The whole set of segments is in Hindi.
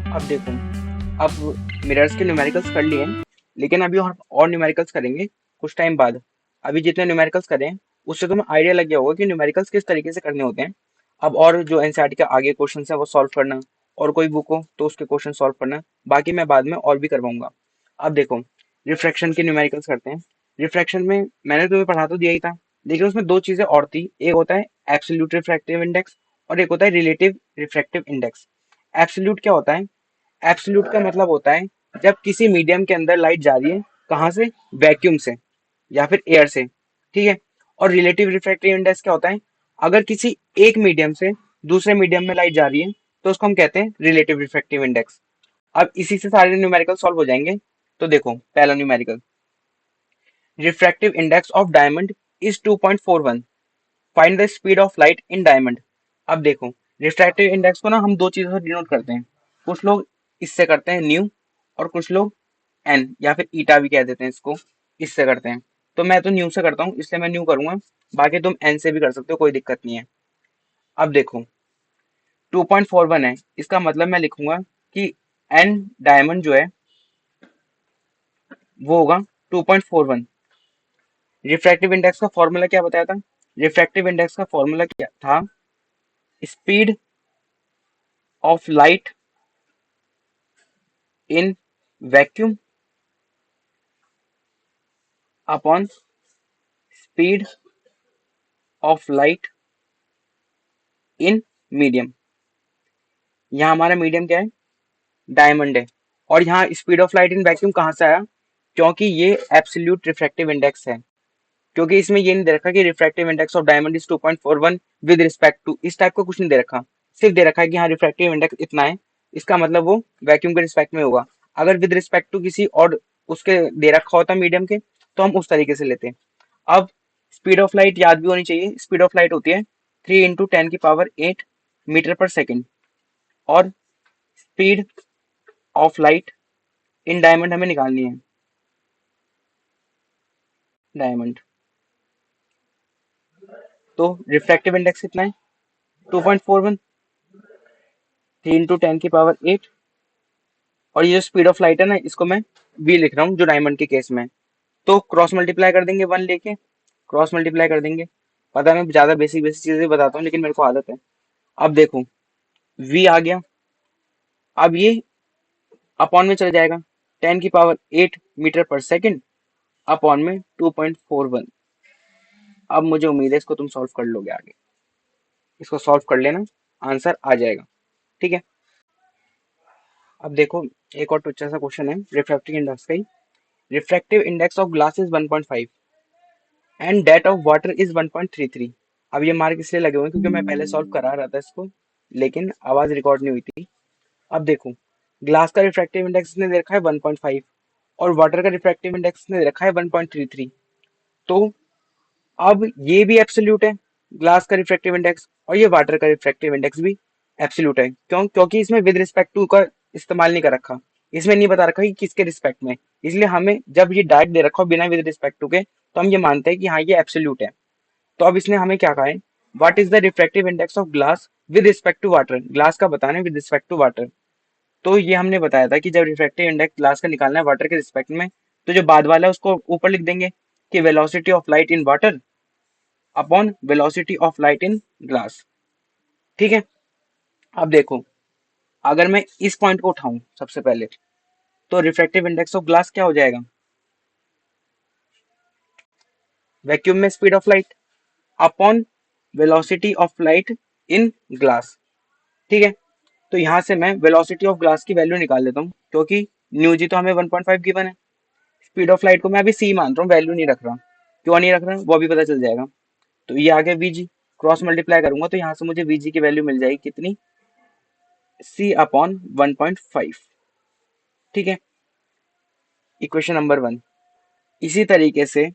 अब देखो, अब मिरर्स के न्यूमेरिकल्स कर लिए हैं, लेकिन अभी और न्यूमेरिकल्स करेंगे कुछ टाइम बाद। अभी जितने न्यूमेरिकल्स करें उससे तुम्हें आइडिया लग गया होगा कि न्यूमेरिकल्स किस तरीके से करने होते हैं। अब और जो एनसीईआरटी के आगे क्वेश्चन है वो सॉल्व करना, और कोई बुक हो तो उसके क्वेश्चन सॉल्व करना, बाकी मैं बाद में और भी करवाऊंगा। अब देखो, रिफ्रैक्शन के न्यूमेरिकल्स करते हैं। रिफ्रैक्शन में मैंने तुम्हें पढ़ा तो दिया ही था, लेकिन उसमें दो चीजें और थी। एक होता है एब्सोल्यूट रिफ्रैक्टिव इंडेक्स, और एक होता है रिलेटिव रिफ्रैक्टिव इंडेक्स। एब्सोल्यूट क्या होता है? एब्सोल्यूट का मतलब होता है जब किसी मीडियम के अंदर लाइट जा रही है, कहाँ से? वैक्यूम से या फिर एयर से, ठीक है। और रिलेटिव रिफ्रैक्टिव इंडेक्स क्या होता है? अगर किसी एक मीडियम से दूसरे मीडियम में लाइट जा रही है तो उसको हम कहते हैं रिलेटिव रिफ्रैक्टिव इंडेक्स। अब इसी से सारे न्यूमेरिकल सॉल्व हो जाएंगे। तो देखो, पहला numerical, refractive index of diamond is 2.41, find the speed of light in diamond. अब देखो, रिफ्रैक्टिव इंडेक्स को ना हम दो चीजों से डिनोट करते हैं। कुछ लोग इससे करते हैं न्यू, और कुछ लोग एन या फिर ईटा भी कह देते हैं इसको, इससे करते हैं। तो मैं तो न्यू से करता हूँ, इसलिए मैं न्यू करूंगा। बाकी तुम एन से भी कर सकते हो, कोई दिक्कत नहीं है। अब देखो, 2.41 है, इसका मतलब मैं लिखूंगा कि एन डायमंड जो है वो होगा 2.41। रिफ्रैक्टिव इंडेक्स का फॉर्मूला क्या बताया था? रिफ्रैक्टिव इंडेक्स का फॉर्मूला क्या था? Speed of light in vacuum upon speed of light in medium. यहाँ हमारा मीडियम क्या है? डायमंड है। और यहाँ speed of light in vacuum कहाँ से आया? क्योंकि ये एब्सोल्यूट रिफ्रैक्टिव इंडेक्स है। क्योंकि इसमें ये नहीं दे रखा कि refractive index of diamond is 2.41 with respect to, इस टाइप का कुछ नहीं दे रखा। सिर्फ दे रखा है कि हाँ रिफ्रैक्टिव इंडेक्स इतना है, इसका मतलब वो वैक्यूम के रिस्पेक्ट में होगा। अगर विद रिस्पेक्ट टू किसी और उसके दे रखा होता मीडियम के, तो हम उस तरीके से लेते हैं। अब स्पीड ऑफ लाइट याद भी होनी चाहिए। स्पीड ऑफ लाइट होती है 3 × 10⁸ मीटर पर सेकेंड। और speed of light in diamond हमें निकालनी है। डायमंड, तो रिफ्रैक्टिव इंडेक्स कितना है? 2.41, 3 × 10⁸। और ये जो स्पीड ऑफ लाइट है ना, इसको मैं v लिख रहा हूँ जो डायमंड के केस में है। तो क्रॉस मल्टीप्लाई कर देंगे, वन लेके क्रॉस मल्टीप्लाई कर देंगे। पता है मैं ज्यादा बेसिक बेसिक चीजें बताता हूँ, लेकिन मेरे को आदत है। अब देखो, v आ गया। अब ये अपॉन में चल जाएगा, 10⁸ मीटर पर सेकेंड अपॉन में 2.41। अब मुझे उम्मीद है इसको तुम सॉल्व कर लोगे आगे। इसको सॉल्व कर लेना, आंसर आ जाएगा, ठीक है। अब देखो, एक और अच्छा सा क्वेश्चन है रिफ्रैक्टिव इंडेक्स का ही। Refractive index of glass is 1.5 and that of water is 1.33। अब ये मार्क इसलिए लगे हुए हैं क्योंकि मैं पहले सॉल्व करा रहा था इसको, लेकिन आवाज रिकॉर्ड नहीं हुई थी। अब देखो, ग्लास का रिफ्रैक्टिव इंडेक्स ने दे रखा है 1.5, और वाटर का रिफ्रैक्टिव इंडेक्स ने दे रखा है 1.33। तो अब ये भी एब्सोल्यूट है, ग्लास का रिफ्रैक्टिव इंडेक्स, और ये वाटर का रिफ्रैक्टिव इंडेक्स भी एब्सोल्यूट है। क्यों? क्योंकि इसमें विद रिस्पेक्ट टू का इस्तेमाल नहीं कर रखा, इसमें नहीं बता रखा कि किसके रिस्पेक्ट में। इसलिए हमें जब ये डायरेक्ट दे रखा हो बिना विद रिस्पेक्ट टू के, तो हम ये मानते हैं कि हाँ ये एब्सोल्यूट है। तो अब इसने हमें क्या कहा है? What is the refractive index of glass with respect to water? Glass का बताना है विद रिस्पेक्ट टू वाटर। तो ये हमने बताया था कि जब रिफ्रैक्टिव इंडेक्स ग्लास का निकालना है वाटर के रिस्पेक्ट में, तो जो बाद वाला है उसको ऊपर लिख देंगे कि velocity of light in water upon velocity of light in glass, ठीक है। अब देखो, अगर मैं इस पॉइंट को उठाऊं सबसे पहले, तो रिफ्रैक्टिव इंडेक्स ऑफ ग्लास क्या हो जाएगा? वैक्यूम में speed of light upon velocity of light in glass, ठीक है। तो यहां से मैं वेलोसिटी ऑफ ग्लास की वैल्यू निकाल लेता हूँ, क्योंकि न्यू जी तो हमें 1.5 गिवन है। स्पीड ऑफ लाइट को मैं अभी सी मान रहा हूँ, वैल्यू नहीं रख रहा। क्यों नहीं रख रहा वो भी पता चल जाएगा। तो ये आ गया वीजी, क्रॉस मल्टीप्लाई करूंगा तो यहाँ से मुझे वीजी की वैल्यू मिल जाएगी कितनी? सी अपॉन 1.5, ठीक है। Equation number 1। इसी तरीके से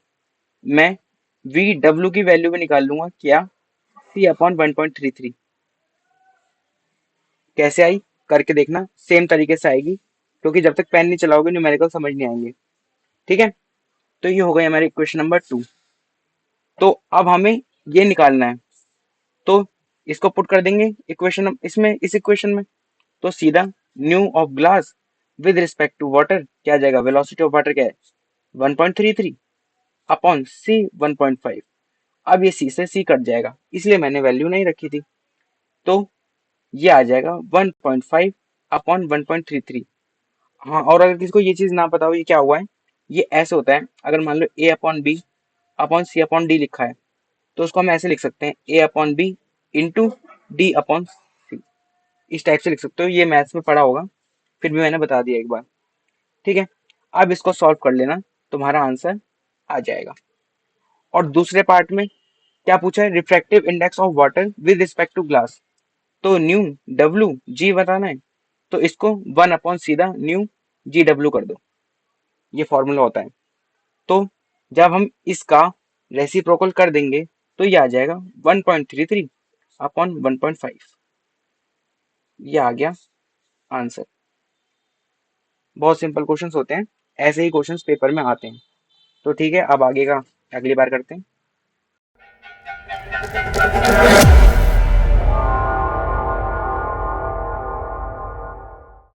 मैं वी डब्ल्यू की वैल्यू भी निकाल लूंगा, क्या? सी अपॉन 1.33। कैसे आई करके देखना, सेम तरीके से आएगी, क्योंकि जब तक पेन नहीं चलाओगे न्यूमेरिकल समझ नहीं आएंगे, ठीक है। तो ये हो गई हमारी इक्वेशन नंबर 2। तो अब हमें ये निकालना है, तो इसको पुट कर देंगे इक्वेशन इसमें, इस इक्वेशन में। तो सीधा mu of glass with respect to water क्या आ जाएगा, वेलोसिटी ऑफ वाटर क्या है 1.33 अपॉन सी 1.5। अब ये सी से सी कट जाएगा इसलिए मैंने वैल्यू नहीं रखी थी, तो ये आ जाएगा 1.5 अपॉन 1.33। हाँ, और अगर किसी को ये चीज ना पता हो ये क्या हुआ है, ये ऐसे होता है, अगर मान लो A upon B upon C upon D लिखा है तो उसको हम ऐसे लिख सकते हैं A upon B into D upon C, इस टाइप से लिख सकते हो। ये मैथ्स में पढ़ा होगा, फिर भी मैंने बता दिया एक बार। ठीक है, अब इसको सॉल्व कर लेना, तुम्हारा आंसर आ जाएगा। और दूसरे पार्ट में क्या पूछा है, refractive index of water with respect to glass, तो न्यू डब्ल्यू जी बताना है, तो इसको 1 अपॉन सीधा न्यू जी डब्ल्यू कर दो, ये फॉर्मूला होता है। तो जब हम इसका रेसिप्रोकल कर देंगे तो ये आ जाएगा 1.33 अपॉन 1.5, ये आ गया आंसर। बहुत सिंपल क्वेश्चंस होते हैं, ऐसे ही क्वेश्चंस पेपर में आते हैं। तो ठीक है, अब आगे का अगली बार करते हैं।